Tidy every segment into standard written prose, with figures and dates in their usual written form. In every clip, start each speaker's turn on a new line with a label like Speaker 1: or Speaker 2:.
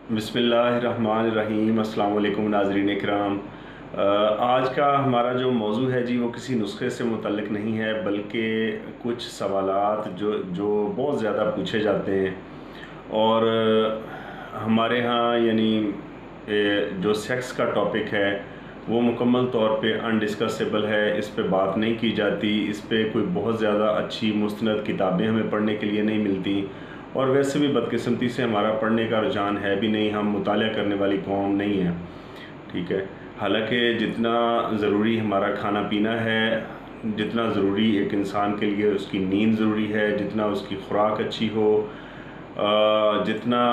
Speaker 1: बिस्मिल्लाहिर्रहमानिर्रहीम। अस्सलाम वालेकुम नाज़रीन इकराम। आज का हमारा जो मौजू है जी, वो किसी नुस्खे से मुतल्लिक़ नहीं है, बल्कि कुछ सवालात जो जो बहुत ज़्यादा पूछे जाते हैं और हमारे यहाँ यानी जो सेक्स का टॉपिक है वो मुकम्मल तौर पे अनडिस्कसेबल है। इस पे बात नहीं की जाती, इस पे कोई बहुत ज़्यादा अच्छी मुस्तनद किताबें हमें पढ़ने के लिए नहीं मिलती और वैसे भी बदकिस्मती से हमारा पढ़ने का रुझान है भी नहीं, हम मुतालिया करने वाली कौम नहीं है। ठीक है, हालांकि जितना ज़रूरी हमारा खाना पीना है, जितना ज़रूरी एक इंसान के लिए उसकी नींद ज़रूरी है, जितना उसकी खुराक अच्छी हो, जितना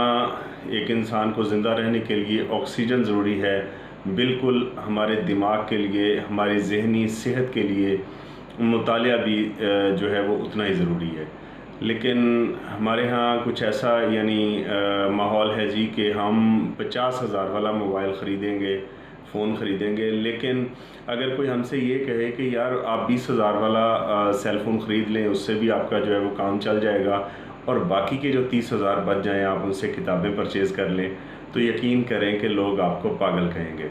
Speaker 1: एक इंसान को ज़िंदा रहने के लिए ऑक्सीजन ज़रूरी है, बिल्कुल हमारे दिमाग के लिए, हमारी ज़हनी सेहत के लिए मुतालिया भी जो है वो उतना ही ज़रूरी है। लेकिन हमारे यहाँ कुछ ऐसा यानी माहौल है जी कि हम 50,000 वाला मोबाइल ख़रीदेंगे, फ़ोन ख़रीदेंगे, लेकिन अगर कोई हमसे ये कहे कि यार आप 20,000 वाला सेल फ़ोन ख़रीद लें, उससे भी आपका जो है वो काम चल जाएगा और बाकी के जो 30,000 बच जाएँ आप उनसे किताबें परचेज़ कर लें, तो यकीन करें कि लोग आपको पागल कहेंगे।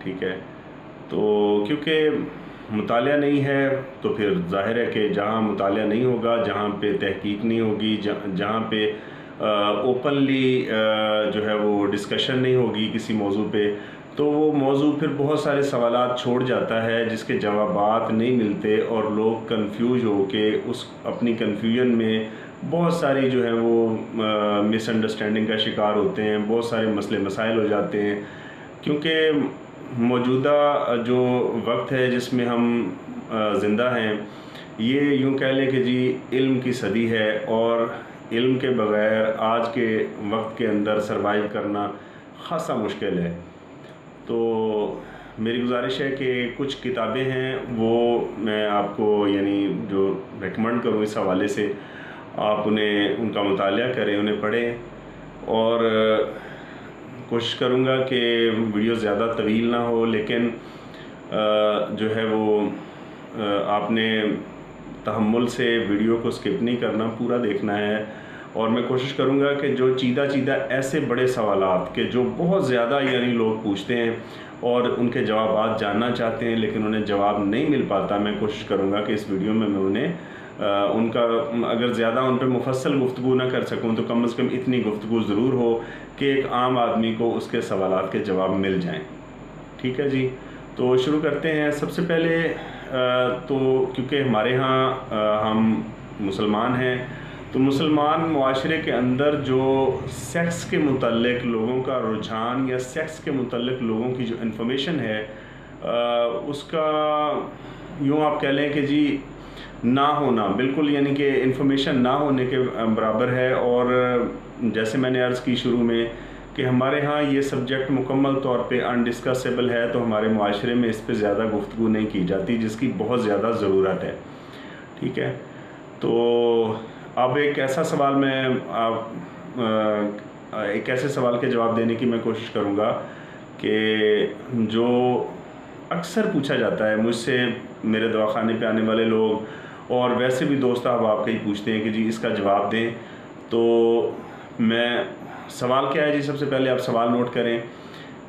Speaker 1: ठीक है, तो क्योंकि मुतालिया नहीं है तो फिर ज़ाहिर है कि जहाँ मुतालिया नहीं होगा, जहाँ पे तहकीक नहीं होगी, जहाँ पे ओपनली जो है वो डिस्कशन नहीं होगी किसी मौजू पे, तो वो मौजू फिर बहुत सारे सवालात छोड़ जाता है जिसके जवाबात नहीं मिलते और लोग कंफ्यूज हो के उस अपनी कन्फ्यूजन में बहुत सारी जो है वो मिसअंडरस्टैंडिंग का शिकार होते हैं, बहुत सारे मसले मसाइल हो जाते हैं। क्योंकि मौजूदा जो वक्त है जिसमें हम ज़िंदा हैं, ये यूँ कह लें कि जी इल्म की सदी है और इल्म के बग़ैर आज के वक्त के अंदर सरवाइव करना ख़ासा मुश्किल है। तो मेरी गुजारिश है कि कुछ किताबें हैं वो मैं आपको यानी जो रेकमेंड करूँ इस हवाले से, आप उन्हें उनका मुतालिया करें, उन्हें पढ़ें और कोशिश करूँगा कि वीडियो ज़्यादा तवील ना हो, लेकिन जो है वो आपने तहम्मुल से वीडियो को स्किप नहीं करना, पूरा देखना है। और मैं कोशिश करूँगा कि जो चीदा ऐसे बड़े सवालात के जो बहुत ज़्यादा यानी लोग पूछते हैं और उनके जवाब जानना चाहते हैं लेकिन उन्हें जवाब नहीं मिल पाता, मैं कोशिश करूँगा कि इस वीडियो में मैं उन्हें उनका अगर ज़्यादा उन पर मुफस्सल गुफ्तगू ना कर सकूँ तो कम से कम इतनी गुफ्तगू ज़रूर हो कि एक आम आदमी को उसके सवालात के जवाब मिल जाएं। ठीक है जी, तो शुरू करते हैं। सबसे पहले तो क्योंकि हमारे यहाँ हम मुसलमान हैं, तो मुसलमान मुआशरे के अंदर जो सेक्स के मुतल्लिक़ लोगों का रुझान या सेक्स के मुतल्लिक़ लोगों की जो इन्फॉर्मेशन है उसका यूँ आप कह लें कि जी ना होना, बिल्कुल यानी कि इन्फॉर्मेशन ना होने के बराबर है। और जैसे मैंने अर्ज़ की शुरू में कि हमारे यहाँ ये सब्जेक्ट मुकम्मल तौर पे अनडिस्कसेबल है, तो हमारे माशरे में इस पे ज़्यादा गुफ्तगू नहीं की जाती जिसकी बहुत ज़्यादा ज़रूरत है। ठीक है, तो अब एक ऐसा सवाल एक ऐसे सवाल के जवाब देने की मैं कोशिश करूँगा कि जो अक्सर पूछा जाता है मुझसे, मेरे दवाखाने पे आने वाले लोग और वैसे भी दोस्त अब आपके ही पूछते हैं कि जी इसका जवाब दें। तो मैं सवाल क्या है जी, सबसे पहले आप सवाल नोट करें।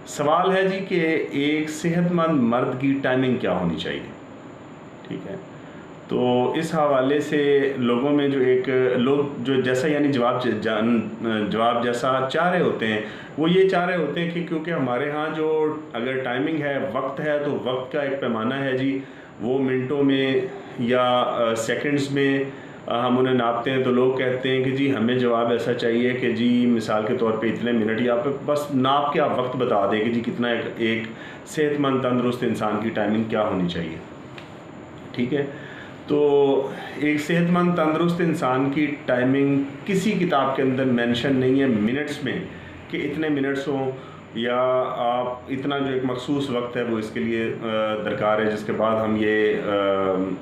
Speaker 1: सवाल है जी कि एक सेहतमंद मर्द की टाइमिंग क्या होनी चाहिए। ठीक है, तो इस हवाले से लोगों में जो एक लोग जो जैसा यानी जवाब जैसा चाह रहे होते हैं, वो ये चाह रहे होते हैं कि क्योंकि हमारे यहाँ जो अगर टाइमिंग है, वक्त है, तो वक्त का एक पैमाना है जी, वो मिनटों में या सेकंड्स में हम उन्हें नापते हैं। तो लोग कहते हैं कि जी हमें जवाब ऐसा चाहिए कि जी मिसाल के तौर पे इतने मिनट, या पे बस नाप के आप वक्त बता दें कि जी कितना एक सेहतमंद तंदुरुस्त इंसान की टाइमिंग क्या होनी चाहिए। ठीक है, तो एक सेहतमंद तंदुरुस्त इंसान की टाइमिंग किसी किताब के अंदर मेंशन नहीं है मिनट्स में कि इतने मिनट्स हों, या आप इतना जो एक मखसूस वक्त है वो इसके लिए दरकार है, जिसके बाद हम ये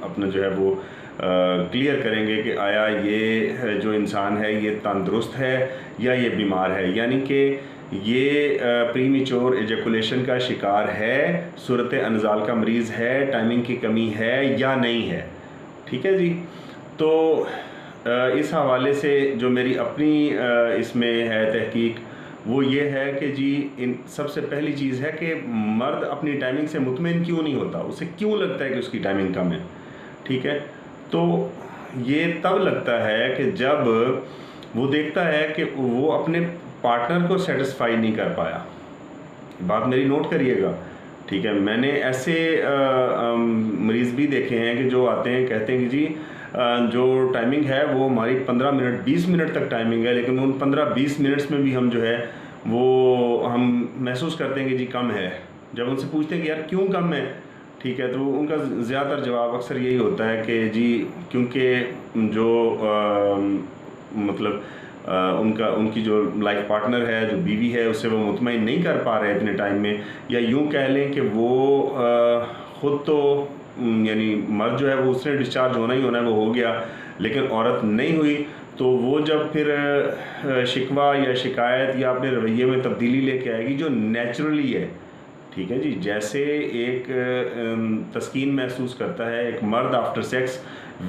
Speaker 1: अपना जो है वो क्लियर करेंगे कि आया ये जो इंसान है ये तंदुरुस्त है या ये बीमार है, यानी कि ये प्रीमेच्योर एजैकुलेशन का शिकार है, सूरत अनजाल का मरीज़ है, टाइमिंग की कमी है या नहीं है। ठीक है जी, तो इस हवाले से जो मेरी अपनी इसमें है तहकीक, वो ये है कि जी इन सबसे पहली चीज़ है कि मर्द अपनी टाइमिंग से मुतमिन क्यों नहीं होता, उसे क्यों लगता है कि उसकी टाइमिंग कम है। ठीक है, तो ये तब लगता है कि जब वो देखता है कि वो अपने पार्टनर को सेटिस्फाई नहीं कर पाया। बात मेरी नोट करिएगा। ठीक है, मैंने ऐसे मरीज़ भी देखे हैं कि जो आते हैं कहते हैं कि जी जो टाइमिंग है वो हमारी 15 मिनट 20 मिनट तक टाइमिंग है, लेकिन उन 15-20 मिनट्स में भी हम जो है वो हम महसूस करते हैं कि जी कम है। जब उनसे पूछते हैं कि यार क्यों कम है, ठीक है, तो उनका ज़्यादातर जवाब अक्सर यही होता है कि जी क्योंकि जो मतलब उनकी जो लाइफ पार्टनर है, जो बीवी है, उससे वो मुतमईन नहीं कर पा रहे इतने टाइम में, या यूँ कह लें कि वो ख़ुद तो यानी मर्द जो है वो उसने डिस्चार्ज होना ही होना है, वो हो गया, लेकिन औरत नहीं हुई। तो वो जब फिर शिकवा या शिकायत या अपने रवैये में तब्दीली लेके आएगी जो नेचुरली है। ठीक है जी, जैसे एक तस्कीन महसूस करता है एक मर्द आफ्टर सेक्स,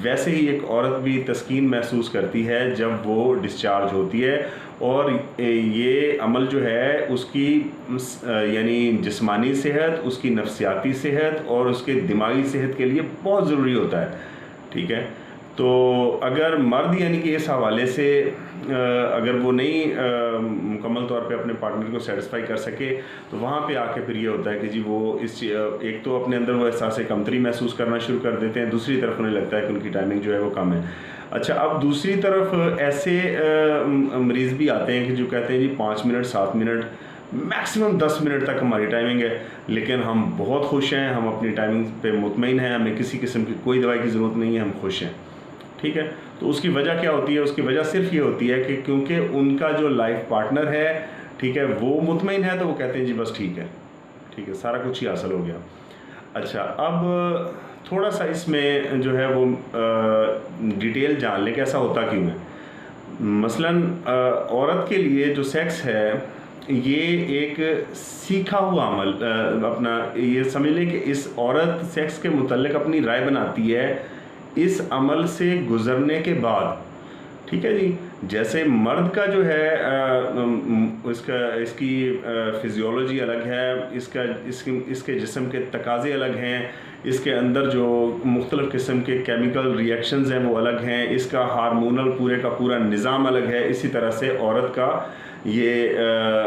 Speaker 1: वैसे ही एक औरत भी तस्कीन महसूस करती है जब वो डिस्चार्ज होती है। और ये अमल जो है उसकी यानी जिस्मानी सेहत, उसकी नफ्सियाती सेहत और उसके दिमागी सेहत के लिए बहुत ज़रूरी होता है। ठीक है, तो अगर मर्द यानी कि इस हवाले से अगर वो नहीं मुकम्मल तौर पे अपने पार्टनर को सेटिस्फाई कर सके, तो वहाँ पे आके फिर ये होता है कि जी वो एक तो अपने अंदर वो एहसास कमतरी महसूस करना शुरू कर देते हैं, दूसरी तरफ उन्हें लगता है कि उनकी टाइमिंग जो है वो कम है। अच्छा, अब दूसरी तरफ ऐसे मरीज़ भी आते हैं कि जो कहते हैं जी 5 मिनट 7 मिनट मैक्सिमम 10 मिनट तक हमारी टाइमिंग है, लेकिन हम बहुत खुश हैं, हम अपनी टाइमिंग पे मुतमईन हैं, हमें किसी किस्म की कोई दवाई की ज़रूरत नहीं है, हम खुश हैं। ठीक है, तो उसकी वजह क्या होती है? उसकी वजह सिर्फ ये होती है कि क्योंकि उनका जो लाइफ पार्टनर है, ठीक है, वो मुतमईन है, तो वो कहते हैं जी बस ठीक है, ठीक है, सारा कुछ ही हासिल हो गया। अच्छा, अब थोड़ा सा इसमें जो है वो डिटेल जान लें कि ऐसा होता क्यों है। मसलन औरत के लिए जो सेक्स है ये एक सीखा हुआ अमल, अपना ये समझ लें कि इस औरत सेक्स के मुतल्लिक अपनी राय बनाती है इस अमल से गुज़रने के बाद। ठीक है जी, जैसे मर्द का जो है इसकी फिजियोलॉजी अलग है, इसके जिस्म के तकाज़े अलग हैं, इसके अंदर जो मुख्तलिफ़ किस्म के केमिकल रिएक्शंस हैं वो अलग हैं, इसका हार्मोनल पूरे का पूरा निज़ाम अलग है। इसी तरह से औरत का ये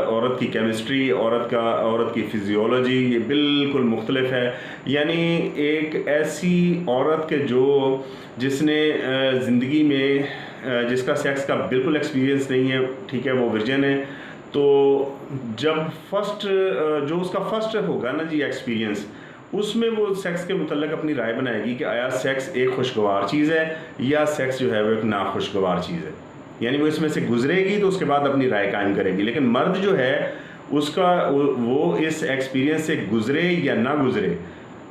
Speaker 1: औरत की केमिस्ट्री, औरत की फिजियोलॉजी ये बिल्कुल मुख्तलिफ है। यानी एक ऐसी औरत के जिसने ज़िंदगी में जिसका सेक्स का बिल्कुल एक्सपीरियंस नहीं है, ठीक है, वो वर्जिन है, तो जब जो उसका फर्स्ट होगा ना जी एक्सपीरियंस, उसमें वो सेक्स के मुतल्लिक अपनी राय बनाएगी कि आया सेक्स एक खुशगवार चीज़ है या सेक्स जो है वो एक नाखुशगवार चीज़ है। यानी वो इसमें से गुजरेगी तो उसके बाद अपनी राय कायम करेगी। लेकिन मर्द जो है उसका वो इस एक्सपीरियंस से गुजरे या ना गुजरे,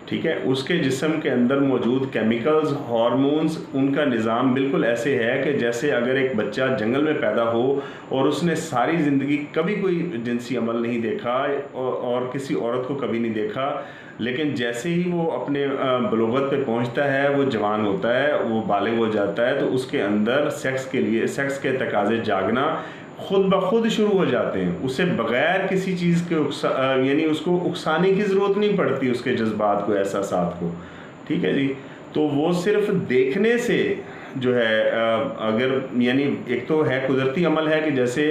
Speaker 1: ठीक है, उसके जिस्म के अंदर मौजूद केमिकल्स, हार्मोन्स, उनका निज़ाम बिल्कुल ऐसे है कि जैसे अगर एक बच्चा जंगल में पैदा हो और उसने सारी ज़िंदगी कभी कोई जिनसी अमल नहीं देखा और किसी औरत को कभी नहीं देखा, लेकिन जैसे ही वो अपने बलोगत पे पहुंचता है, वो जवान होता है, वो बालिग हो जाता है, तो उसके अंदर सेक्स के तकाज़े जागना खुद ब खुद शुरू हो जाते हैं। उसे बग़ैर किसी चीज़ के यानी उसको उकसाने की ज़रूरत नहीं पड़ती उसके जज्बात को, एहसासात को। ठीक है जी, तो वो सिर्फ देखने से जो है अगर यानी एक तो है कुदरती अमल है कि जैसे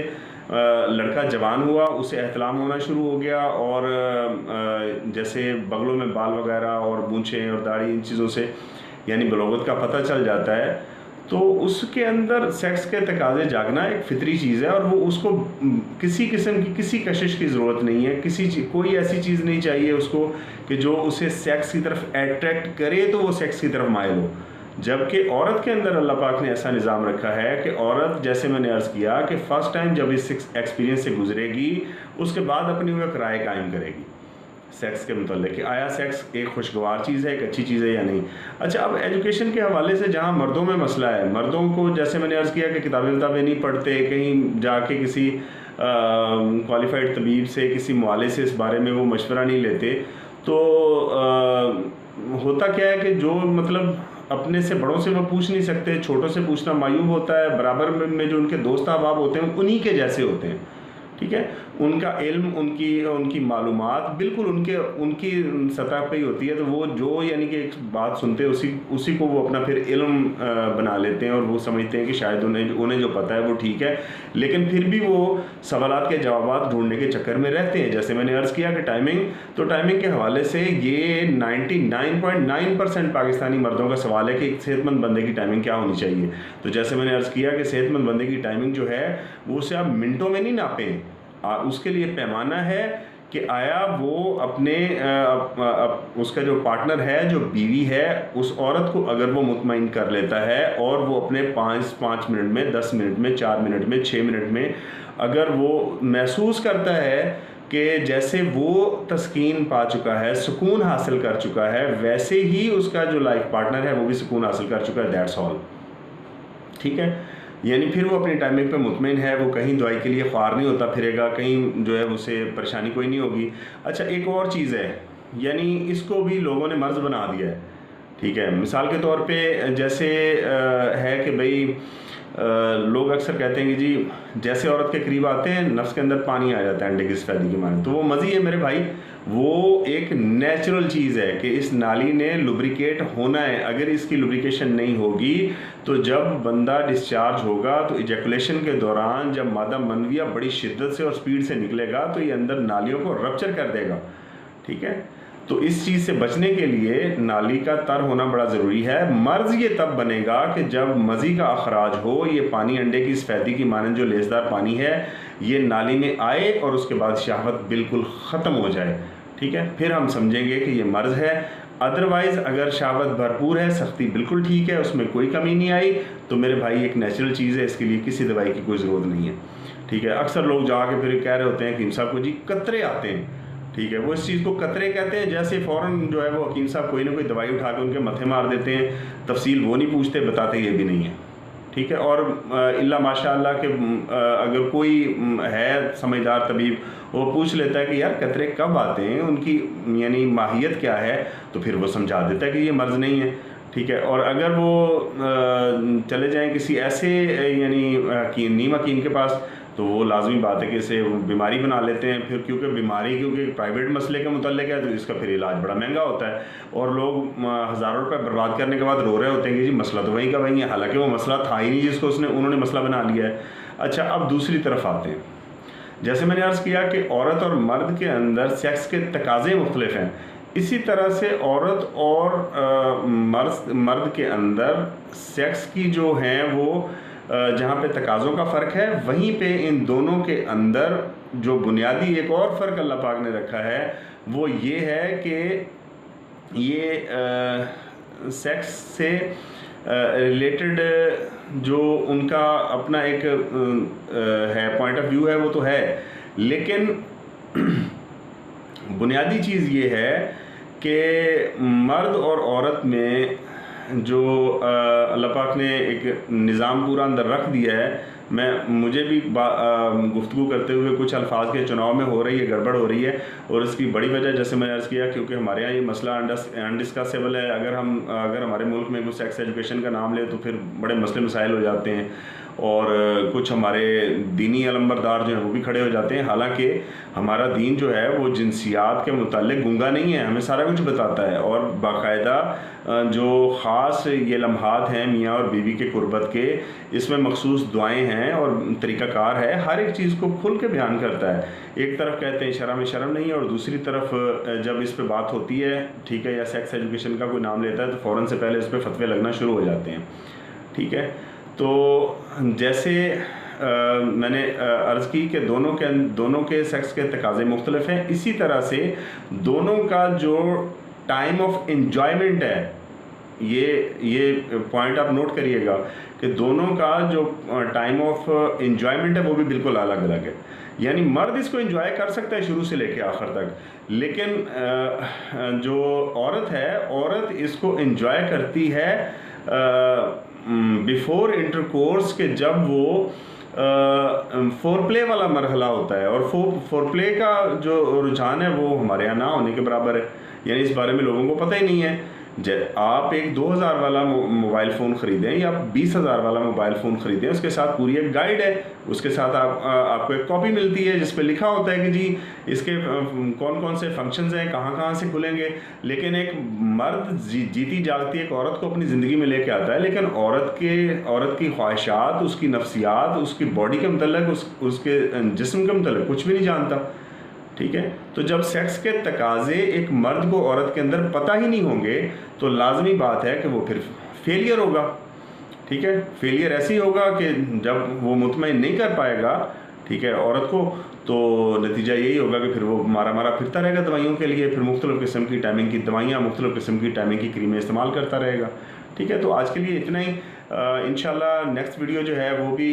Speaker 1: लड़का जवान हुआ, उसे एहतलाम होना शुरू हो गया और जैसे बगलों में बाल वगैरह और मूंछें और दाढ़ी, इन चीज़ों से यानी बलोगत का पता चल जाता है, तो उसके अंदर सेक्स के तकाज़े जागना एक फितरी चीज़ है और वो उसको किसी किस्म की किसी कशिश की ज़रूरत नहीं है। कोई ऐसी चीज़ नहीं चाहिए उसको कि जो उसे सेक्स की तरफ अट्रैक्ट करे तो वो सेक्स की तरफ माइल हो। जबकि औरत के अंदर अल्लाह पाक ने ऐसा निज़ाम रखा है कि औरत, जैसे मैंने अर्ज़ किया, कि फ़र्स्ट टाइम जब इस एक्सपीरियंस से गुजरेगी उसके बाद अपनी वो एक राय कायम करेगी सेक्स के मतलब कि आया सेक्स एक खुशगवार चीज़ है, एक अच्छी चीज़ है या नहीं। अच्छा, अब एजुकेशन के हवाले से जहाँ मर्दों में मसला है, मर्दों को जैसे मैंने अर्ज़ किया कि किताबें नहीं पढ़ते, कहीं जाके किसी क्वालिफाइड तबीब से, किसी मुआलिज से इस बारे में वो मशवरा नहीं लेते, तो होता क्या है कि जो मतलब अपने से बड़ों से वो पूछ नहीं सकते, छोटों से पूछना मायूब होता है, बराबर में जो उनके दोस्त अहबाब होते हैं उन्हीं के जैसे होते हैं। ठीक है। उनका इल्म, उनकी उनकी मालूमात बिल्कुल उनके उनकी सतह पे ही होती है, तो वो जो यानी कि एक बात सुनते हैं उसी को वो अपना फिर इल्म बना लेते हैं, और वो समझते हैं कि शायद उन्हें जो पता है वो ठीक है, लेकिन फिर भी वो सवालात के जवाब ढूंढने के चक्कर में रहते हैं। जैसे मैंने अर्ज़ किया कि टाइमिंग के हवाले से ये 99.9% पाकिस्तानी मर्दों का सवाल है कि एक सेहतमंद बंदे की टाइमिंग क्या होनी चाहिए। तो जैसे मैंने अर्ज़ किया कि सेहतमंद बंदे की टाइमिंग जो है वो उसे आप मिनटों में नहीं नापें, उसके लिए पैमाना है कि आया वो अपने उसका जो पार्टनर है, जो बीवी है, उस औरत को अगर वो मुतमईन कर लेता है और वो अपने 5 मिनट में, 10 मिनट में, 4 मिनट में, 6 मिनट में अगर वो महसूस करता है कि जैसे वो तस्कीन पा चुका है, सुकून हासिल कर चुका है, वैसे ही उसका जो लाइफ पार्टनर है वो भी सुकून हासिल कर चुका है, दैट्स ऑल। ठीक है, यानी फिर वो अपनी टाइमिंग पे मुतमिन है, वो कहीं दवाई के लिए ख्वार नहीं होता फिरेगा, कहीं जो है उसे परेशानी कोई नहीं होगी। अच्छा, एक और चीज़ है, यानी इसको भी लोगों ने मर्ज़ बना दिया है। ठीक है, मिसाल के तौर पे जैसे है कि भाई लोग अक्सर कहते हैं कि जी जैसे औरत के करीब आते हैं नफ्स के अंदर पानी आ जाता है अंडे की सफेदी के माने, तो वो मज़ी है मेरे भाई, वो एक नेचुरल चीज़ है कि इस नाली ने लुब्रिकेट होना है। अगर इसकी लुब्रिकेशन नहीं होगी तो जब बंदा डिस्चार्ज होगा तो इजैकुलेशन के दौरान जब मादा मनविया बड़ी शिद्दत से और स्पीड से निकलेगा तो ये अंदर नालियों को रप्चर कर देगा। ठीक है, तो इस चीज़ से बचने के लिए नाली का तर होना बड़ा ज़रूरी है। मर्ज़ ये तब बनेगा कि जब मज़ी का अखराज हो, ये पानी अंडे की सफ़ेदी की मानंद जो लेसदार पानी है ये नाली में आए और उसके बाद शहवत बिल्कुल ख़त्म हो जाए। ठीक है, फिर हम समझेंगे कि ये मर्ज़ है। अदरवाइज़ अगर शहवत भरपूर है, सख्ती बिल्कुल ठीक है, उसमें कोई कमी नहीं आई, तो मेरे भाई एक नेचुरल चीज़ है, इसके लिए किसी दवाई की कोई ज़रूरत नहीं है। ठीक है, अक्सर लोग जाके फिर कह रहे होते हैं कि साहब को जी कतरे आते हैं। ठीक है, वो इस चीज़ को कतरे कहते हैं, जैसे फ़ौरन जो है वो हकीम साहब कोई ना कोई दवाई उठा के उनके मत्थे मार देते हैं, तफसील वो नहीं पूछते, बताते ये भी नहीं है। ठीक है, और इल्ला माशाअल्लाह के अगर कोई है समझदार तबीब, वो पूछ लेता है कि यार कतरे कब आते हैं, उनकी यानी माहियत क्या है, तो फिर वो समझा देता है कि ये मर्ज़ नहीं है। ठीक है, और अगर वो चले जाएं किसी ऐसे यानी नीम हकीम के पास, तो वो लाजमी बात है कि इसे बीमारी बना लेते हैं फिर, क्योंकि प्राइवेट मसले के मुतल्लिक है तो इसका फिर इलाज बड़ा महंगा होता है, और लोग हज़ारों रुपए बर्बाद करने के बाद रो रहे होते हैं कि जी मसला तो वहीं का वहीं है, हालांकि वो मसला था ही नहीं जिसको उन्होंने मसला बना लिया है। अच्छा, अब दूसरी तरफ आते हैं। जैसे मैंने अर्ज़ किया कि औरत और मर्द के अंदर सेक्स के तकाज़े मुख्तलिफ हैं, इसी तरह से औरत और मर्द के अंदर सेक्स की जो हैं वो जहाँ पे तकाज़ों का फ़र्क है, वहीं पे इन दोनों के अंदर जो बुनियादी एक और फ़र्क अल्लाह पाक ने रखा है वो ये है कि ये सेक्स से रिलेटेड जो उनका अपना एक है पॉइंट ऑफ व्यू है वो तो है, लेकिन बुनियादी चीज़ ये है कि मर्द और औरत में जो अल्लाह पाक ने एक निज़ाम पूरा अंदर रख दिया है। मुझे भी गुफ्तगू करते हुए कुछ अल्फाज के चुनाव में हो रही है, गड़बड़ हो रही है, और इसकी बड़ी वजह जैसे मैंने अर्ज़ किया क्योंकि हमारे यहाँ ये मसला अनडिस्कसेबल है। अगर हमारे मुल्क में कुछ सेक्स एजुकेशन का नाम ले तो फिर बड़े मसले मसाइल हो जाते हैं, और कुछ हमारे दीनी अलम्बरदार जो हैं वो भी खड़े हो जाते हैं। हालांकि हमारा दीन जो है वो जिनसियात के मुताल्लिक गूंगा नहीं है, हमें सारा कुछ बताता है, और बाकायदा जो ख़ास ये लम्हात हैं मियाँ और बीवी के कुर्बत के, इसमें मखसूस दुआएं हैं और तरीक़ाकार है, हर एक चीज़ को खुल के बयान करता है। एक तरफ कहते हैं शर्म में शर्म नहीं है, और दूसरी तरफ जब इस पर बात होती है, ठीक है, या सेक्स एजुकेशन का कोई नाम लेता है तो फ़ौरन से पहले इस पर फतवे लगना शुरू हो जाते हैं। ठीक है, तो जैसे मैंने अर्ज़ की कि दोनों के सेक्स के तकाज़े मुख्तलिफ हैं, इसी तरह से दोनों का जो टाइम ऑफ एन्जॉयमेंट है, ये पॉइंट आप नोट करिएगा कि दोनों का जो टाइम ऑफ एन्जॉयमेंट है वो भी बिल्कुल अलग अलग है। यानी मर्द इसको एंजॉय कर सकता है शुरू से लेकर आखिर तक, लेकिन जो औरत है, औरत इसको एंजॉय करती है बिफोर इंटरकोर्स के, जब वो फोरप्ले वाला मरहला होता है, और फोरप्ले का जो रुझान है वो हमारे यहाँ ना होने के बराबर है, यानी इस बारे में लोगों को पता ही नहीं है आप एक 2000 वाला मोबाइल फ़ोन ख़रीदें या 20,000 वाला मोबाइल फ़ोन ख़रीदें, उसके साथ पूरी एक गाइड है, उसके साथ आपको एक कॉपी मिलती है जिस पे लिखा होता है कि जी इसके कौन कौन से फंक्शंस हैं, कहाँ कहाँ से खुलेंगे। लेकिन एक मर्द जीती जागती एक औरत को अपनी ज़िंदगी में लेके आता है, लेकिन औरत की ख्वाहिशात, उसकी नफ्सियात, उसकी बॉडी के मतलब, उसके जिस्म के मतलब कुछ भी नहीं जानता। ठीक है, तो जब सेक्स के तकाज़े एक मर्द को औरत के अंदर पता ही नहीं होंगे तो लाजमी बात है कि वो फिर फेलियर होगा। ठीक है, फेलियर ऐसे ही होगा कि जब वो मुतमईन नहीं कर पाएगा, ठीक है, औरत को, तो नतीजा यही होगा कि फिर वो मारा मारा फिरता रहेगा दवाइयों के लिए, फिर मुख्तलिफ़ किस्म की टाइमिंग की दवाइयाँ, मुख्तलिफ़ किस्म की टाइमिंग की क्रीमें इस्तेमाल करता रहेगा। ठीक है, तो आज के लिए इतना ही। इंशाल्लाह नेक्स्ट वीडियो जो है वो भी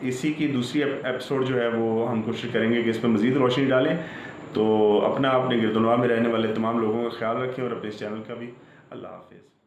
Speaker 1: इसी की दूसरी एपिसोड जो है वो हम कोशिश करेंगे कि इस पर मज़ीद रोशनी डालें। तो अपने गिरदोनवा में रहने वाले तमाम लोगों का ख्याल रखें और अपने इस चैनल का भी। अल्लाह हाफ़िज़।